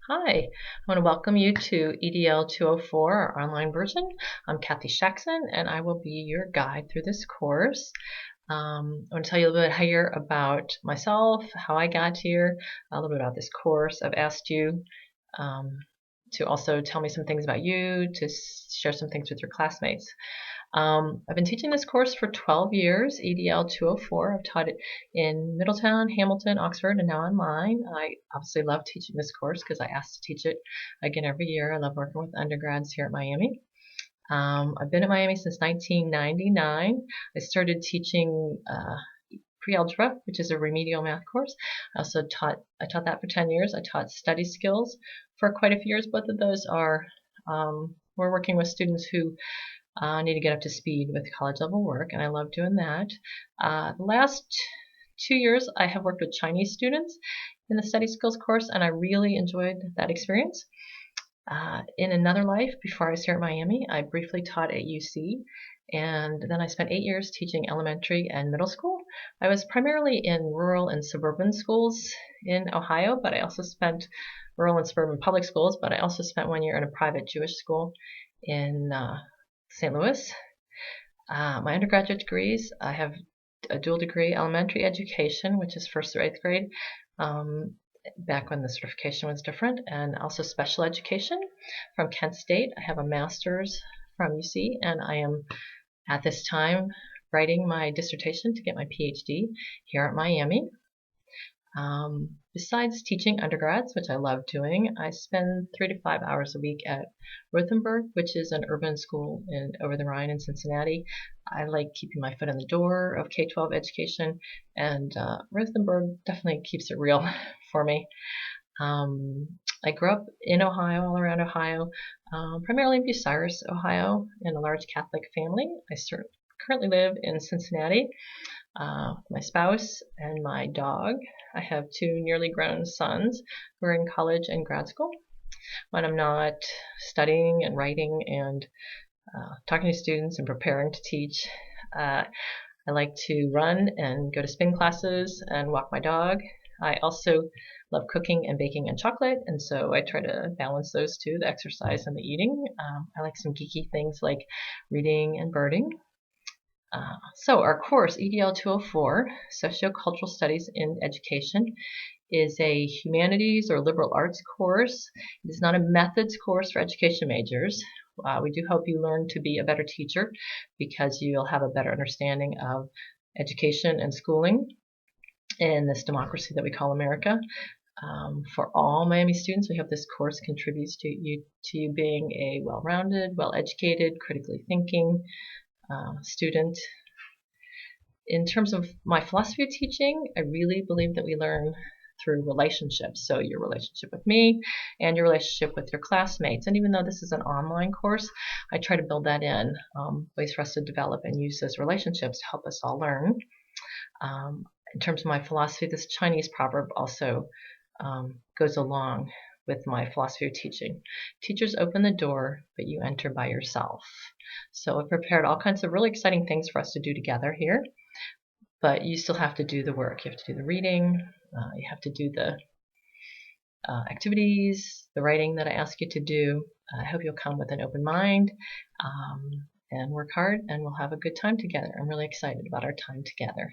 Hi, I want to welcome you to EDL 204, our online version. I'm Kathy Shackson, and I will be your guide through this course. I want to tell you a little bit here about myself, how I got here, a little bit about this course. I've asked you um, to also tell me some things about you, to share some things with your classmates. I've been teaching this course for 12 years, EDL 204. I've taught it in Middletown, Hamilton, Oxford, and now online. I obviously love teaching this course because I asked to teach it again every year. I love working with undergrads here at Miami. I've been at Miami since 1999. I started teaching pre-algebra, which is a remedial math course. I taught that for 10 years. I taught study skills for quite a few years. Both of those are we're working with students who need to get up to speed with college level work, and I love doing that. The last 2 years, I have worked with Chinese students in the study skills course, and I really enjoyed that experience. In another life, before I was here at Miami, I briefly taught at UC, and then I spent 8 years teaching elementary and middle school. I was primarily in rural and suburban schools in Ohio, but I also spent rural and suburban public schools, but I also spent 1 year in a private Jewish school in St. Louis. My undergraduate degrees, I have a dual degree elementary education, which is first through eighth grade, back when the certification was different, and also special education from Kent State. I have a master's from UC, and I am at this time writing my dissertation to get my PhD here at Miami. Besides teaching undergrads, which I love doing, I spend 3 to 5 hours a week at Rothenburg, which is an urban school over the Rhine in Cincinnati. I like keeping my foot in the door of K-12 education, and Rothenburg definitely keeps it real for me. I grew up in Ohio, all around Ohio, primarily in Bucyrus, Ohio, in a large Catholic family. I currently live in Cincinnati. My spouse and my dog. I have two nearly grown sons who are in college and grad school. When I'm not studying and writing and talking to students and preparing to teach, I like to run and go to spin classes and walk my dog. I also love cooking and baking and chocolate, and so I try to balance those two, the exercise and the eating. I like some geeky things like reading and birding. So our course, EDL 204, Sociocultural Studies in Education, is a humanities or liberal arts course. It is not a methods course for education majors. We do hope you learn to be a better teacher because you'll have a better understanding of education and schooling in this democracy that we call America. For all Miami students, we hope this course contributes to you being a well-rounded, well-educated, critically thinking student. In terms of my philosophy of teaching, I really believe that we learn through relationships. So your relationship with me and your relationship with your classmates. And even though this is an online course, I try to build that in, ways for us to develop and use those relationships to help us all learn. In terms of my philosophy, this Chinese proverb also goes along with my philosophy of teaching. Teachers open the door, but you enter by yourself. So I've prepared all kinds of really exciting things for us to do together here, but you still have to do the work. You have to do the reading, you have to do the activities, the writing that I ask you to do. I hope you'll come with an open mind and work hard, and we'll have a good time together. I'm really excited about our time together.